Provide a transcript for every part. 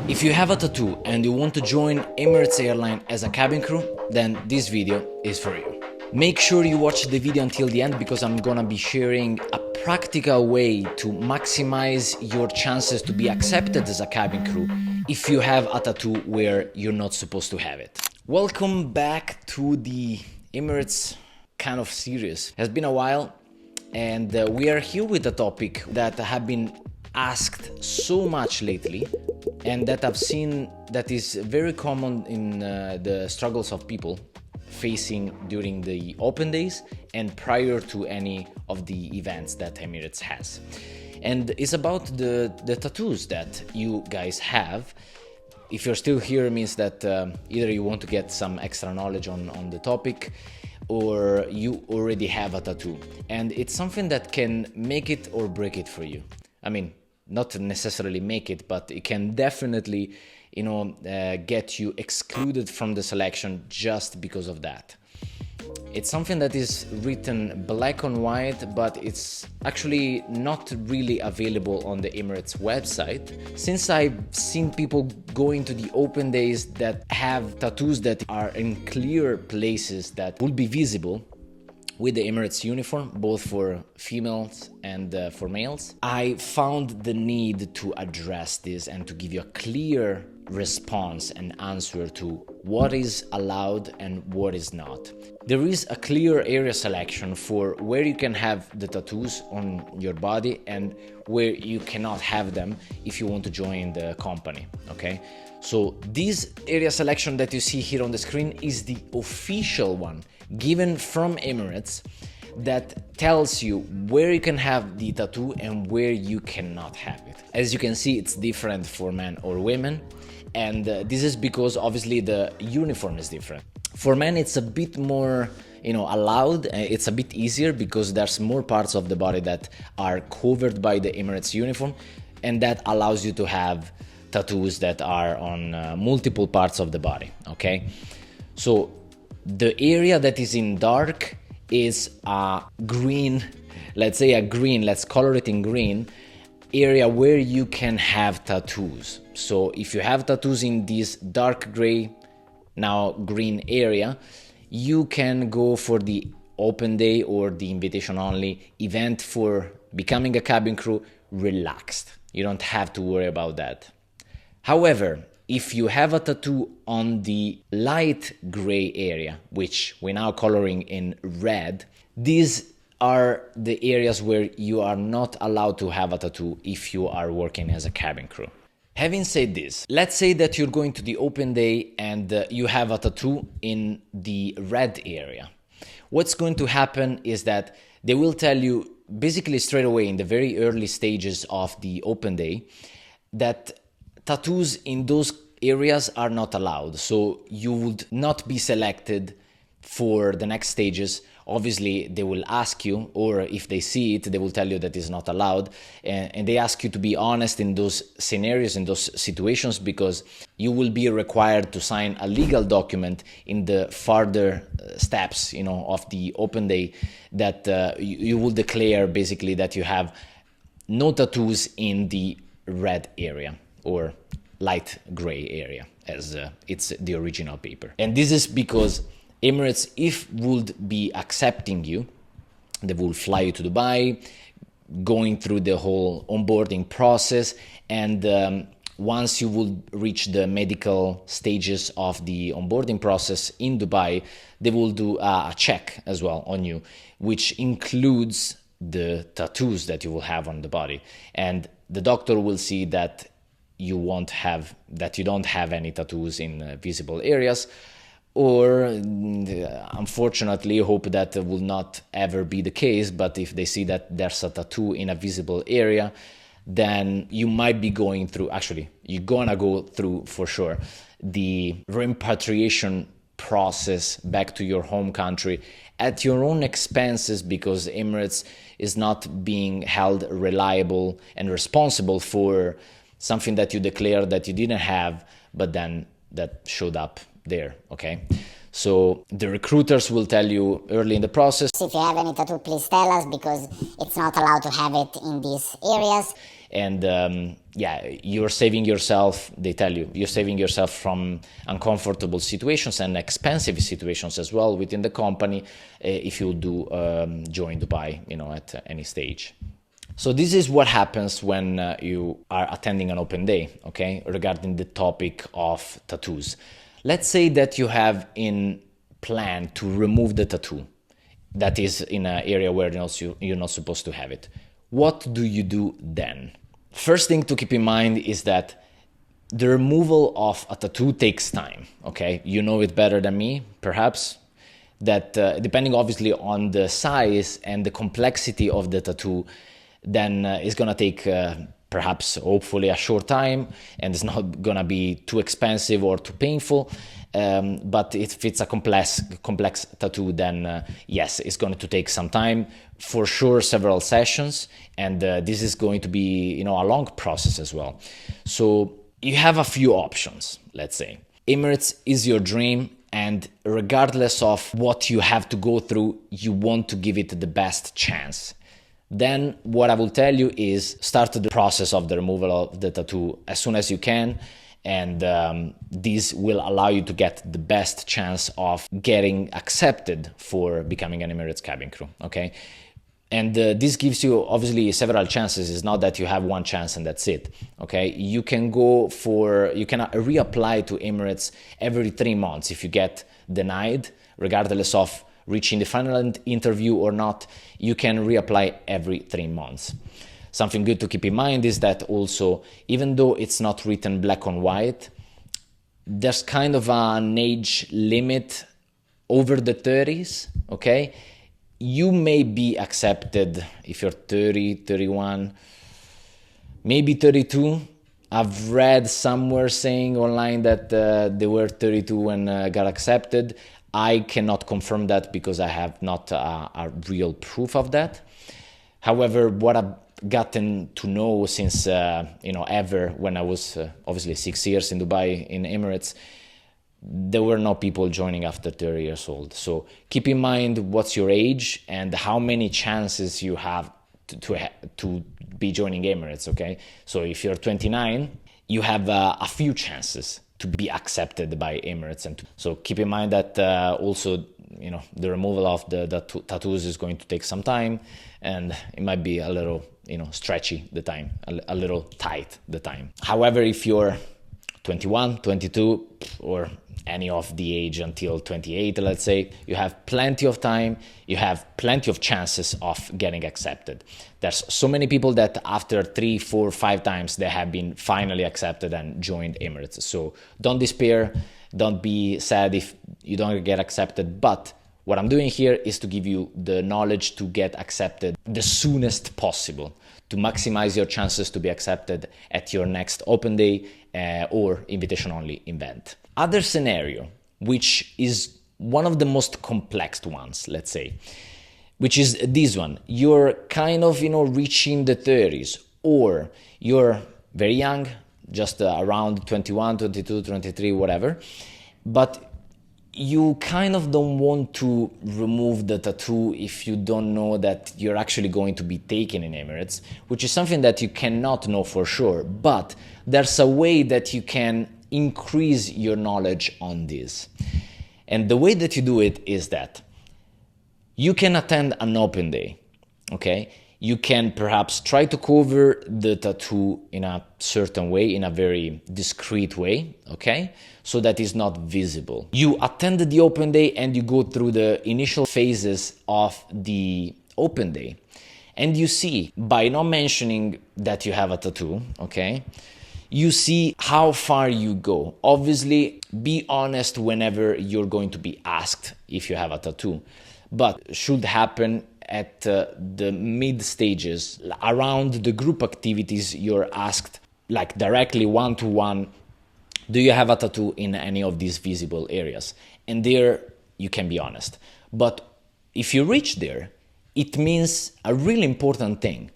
If you have a tattoo and you want to join EMIRATES Airline as a cabin crew, then this video is for you. Make sure you watch the video until the end because I'm gonna be sharing a practical way to maximize your chances to be accepted as a cabin crew if you have a tattoo where you're not supposed to have it. Welcome back to the EMIRATES kind of series. It has been a while and we are here with a topic that have been asked so much lately and that I've seen that is very common in the struggles of people facing during the open days and prior to any of the events that EMIRATES has. And it's about the tattoos that you guys have. If you're still here, it means that either you want to get some extra knowledge on the topic or you already have a tattoo. And it's something that can make it or break it for you. I mean, not necessarily make it, but it can definitely, get you excluded from the selection just because of that. It's something that is written black on white, but it's actually not really available on the EMIRATES website. Since I've seen people going to the open days that have tattoos that are in clear places that will be visible with the EMIRATES uniform, both for females and for males, I found the need to address this and to give you a clear response and answer to what is allowed and what is not. There is a clear area selection for where you can have the tattoos on your body and where you cannot have them if you want to join the company, okay? So this area selection that you see here on the screen is the official one given from EMIRATES that tells you where you can have the tattoo and where you cannot have it. As you can see, it's different for men or women, and this is because obviously the uniform is different. For men, it's a bit more allowed. It's a bit easier because there's more parts of the body that are covered by the EMIRATES uniform, and that allows you to have tattoos that are on multiple parts of the body, okay? So the area that is in dark is a green, let's color it in green, area where you can have tattoos. So if you have tattoos in this dark gray, now green area, you can go for the open day or the invitation only event for becoming a cabin crew relaxed. You don't have to worry about that. However, if you have a tattoo on the light gray area, which we're now coloring in red, these are the areas where you are not allowed to have a tattoo if you are working as a cabin crew. Having said this, let's say that you're going to the open day and you have a tattoo in the red area. What's going to happen is that they will tell you basically straight away in the very early stages of the open day that tattoos in those areas are not allowed. So you would not be selected for the next stages. Obviously, they will ask you, or if they see it, they will tell you that it's not allowed. And they ask you to be honest in those scenarios, in those situations, because you will be required to sign a legal document in the further steps, of the open day that you will declare basically that you have no tattoos in the red area or light gray area as it's the original paper. And this is because EMIRATES, if would be accepting you, they will fly you to Dubai, going through the whole onboarding process, and once you will reach the medical stages of the onboarding process in Dubai, they will do a check as well on you, which includes the tattoos that you will have on the body. And the doctor will see that you don't have any tattoos in visible areas, or unfortunately, hope that will not ever be the case, but if they see that there's a tattoo in a visible area, then you might be you're gonna go through for sure the repatriation process back to your home country at your own expenses, because EMIRATES is not being held reliable and responsible for something that you declared that you didn't have, but then that showed up there, okay? So the recruiters will tell you early in the process, if you have any tattoo, please tell us, because it's not allowed to have it in these areas. and yeah, you're saving yourself, they tell you, you're saving yourself from uncomfortable situations and expensive situations as well within the company if you do join Dubai, you know, at any stage. So this is what happens when you are attending an open day, okay, regarding the topic of tattoos. Let's say that you have in plan to remove the tattoo that is in an area where you're not supposed to have it. What do you do then? First thing to keep in mind is that the removal of a tattoo takes time, okay? You know it better than me, perhaps, that depending obviously on the size and the complexity of the tattoo, then it's gonna take perhaps hopefully a short time, and it's not gonna be too expensive or too painful. But if it's a complex tattoo, then yes, it's going to take some time, for sure, several sessions, and this is going to be, you know, a long process as well. So you have a few options. Let's say Emirates is your dream, and regardless of what you have to go through, you want to give it the best chance. Then what I will tell you is start the process of the removal of the tattoo as soon as you can, and this will allow you to get the best chance of getting accepted for becoming an Emirates cabin crew, okay? And this gives you obviously several chances. It's not that you have one chance and that's it, okay? You can reapply to Emirates every 3 months if you get denied, regardless of reaching the final interview or not. You can reapply every 3 months. Something good to keep in mind is that also, even though it's not written black on white, there's kind of an age limit over the 30s, okay? You may be accepted if you're 30, 31, maybe 32. I've read somewhere saying online that they were 32 when got accepted. I cannot confirm that because I have not a real proof of that. However, what I've gotten to know since, ever, when I was obviously 6 years in Dubai in Emirates, there were no people joining after 30 years old. So keep in mind what's your age and how many chances you have to be joining Emirates, okay? So if you're 29, you have a few chances to be accepted by Emirates. And so keep in mind that also, you know, the removal of the tattoos is going to take some time, and it might be a little, stretchy the time, a little tight the time. However, if you're 21, 22, or any of the age until 28, let's say, you have plenty of time, you have plenty of chances of getting accepted. There's so many people that after 3, 4, 5 times, they have been finally accepted and joined Emirates. So don't despair, don't be sad if you don't get accepted, but what I'm doing here is to give you the knowledge to get accepted the soonest possible, to maximize your chances to be accepted at your next open day or invitation-only event. Other scenario, which is one of the most complex ones, let's say, which is this one. You're kind of, reaching the 30s, or you're very young, just around 21, 22, 23, whatever, but you kind of don't want to remove the tattoo if you don't know that you're actually going to be taken in Emirates, which is something that you cannot know for sure, but there's a way that you can increase your knowledge on this. And the way that you do it is that you can attend an open day, okay? You can perhaps try to cover the tattoo in a certain way, in a very discreet way, okay? So that it's not visible. You attend the open day and you go through the initial phases of the open day. And you see, by not mentioning that you have a tattoo, okay, you see how far you go. Obviously, be honest whenever you're going to be asked if you have a tattoo, but should happen at the mid stages, around the group activities. You're asked, like directly one-to-one, do you have a tattoo in any of these visible areas? And there you can be honest. But if you reach there, it means a really important thing.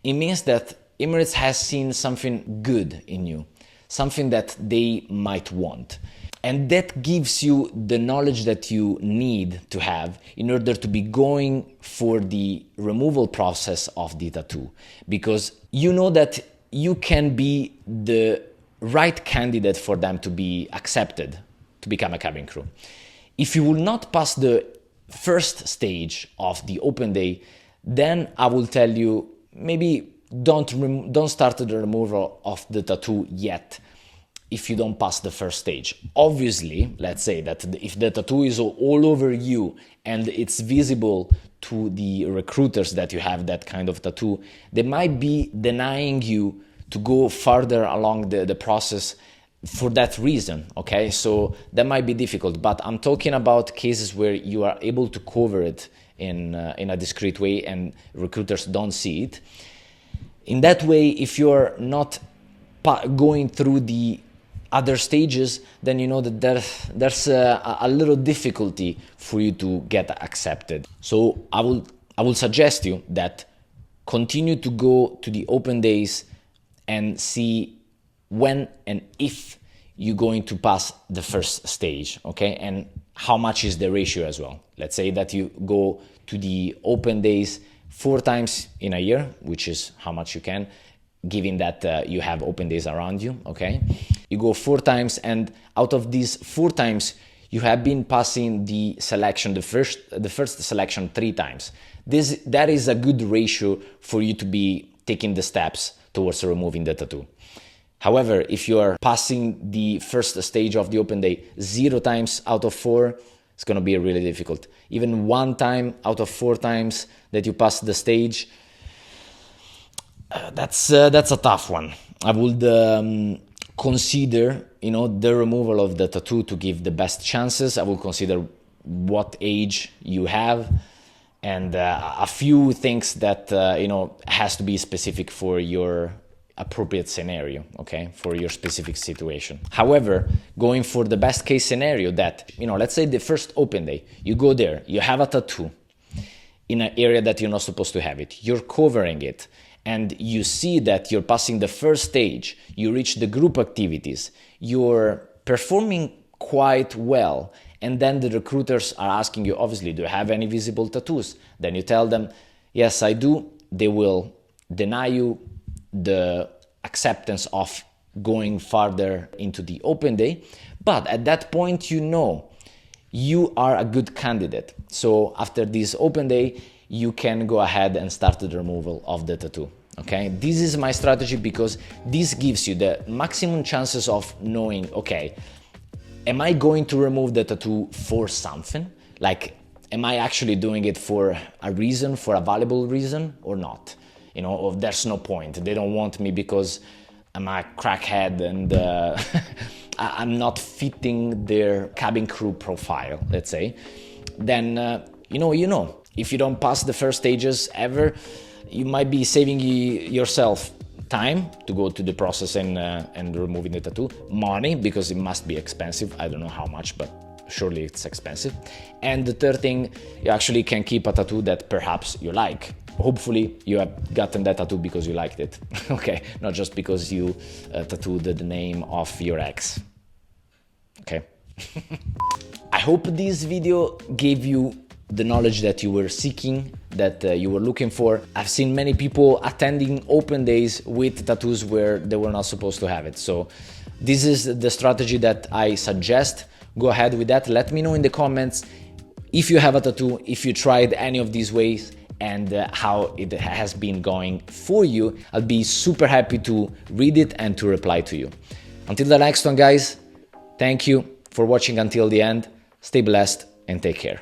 It means that Emirates has seen something good in you, something that they might want. And that gives you the knowledge that you need to have in order to be going for the removal process of the tattoo. Because you know that you can be the right candidate for them to be accepted to become a cabin crew. If you will not pass the first stage of the open day, then I will tell you, maybe don't start the removal of the tattoo yet if you don't pass the first stage. Obviously, let's say that if the tattoo is all over you and it's visible to the recruiters that you have that kind of tattoo, they might be denying you to go further along the process for that reason, okay? So that might be difficult, but I'm talking about cases where you are able to cover it in a discreet way and recruiters don't see it. In that way, if you're not going through the other stages, then you know that there's a little difficulty for you to get accepted. So I will suggest you that continue to go to the open days and see when and if you're going to pass the first stage, okay? And how much is the ratio as well. Let's say that you go to the open days 4 times in a year, which is how much you can, given that you have open days around you, okay? You go 4 times, and out of these 4 times, you have been passing the selection, the first selection 3 times. That is a good ratio for you to be taking the steps towards removing the tattoo. However, if you are passing the first stage of the open day 0 times out of 4, it's going to be really difficult. Even 1 time out of 4 times that you pass the stage, that's a tough one. I would consider, the removal of the tattoo to give the best chances. I will consider what age you have and a few things that has to be specific for your appropriate scenario, okay, for your specific situation. However, going for the best case scenario that, let's say the first open day, you go there, you have a tattoo in an area that you're not supposed to have it, you're covering it, and you see that you're passing the first stage, you reach the group activities, you're performing quite well, and then the recruiters are asking you, obviously, do you have any visible tattoos? Then you tell them, yes, I do. They will deny you the acceptance of going farther into the open day, but at that point you are a good candidate. So after this open day, you can go ahead and start the removal of the tattoo. Okay, this is my strategy because this gives you the maximum chances of knowing, okay, am I going to remove the tattoo for something? Like, am I actually doing it for a reason, for a valuable reason or not? Or there's no point. They don't want me because I'm a crackhead and I'm not fitting their cabin crew profile, let's say. Then, if you don't pass the first stages ever, you might be saving yourself time to go to the process and removing the tattoo, money, because it must be expensive. I don't know how much, but surely it's expensive. And the third thing, you actually can keep a tattoo that perhaps you like. Hopefully you have gotten that tattoo because you liked it, okay? Not just because you tattooed the name of your ex, okay? I hope this video gave you the knowledge that you were seeking, that you were looking for. I've seen many people attending open days with tattoos where they were not supposed to have it. So this is the strategy that I suggest. Go ahead with that. Let me know in the comments if you have a tattoo, if you tried any of these ways, and how it has been going for you. I'll be super happy to read it and to reply to you. Until the next one, guys, thank you for watching until the end. Stay blessed and take care.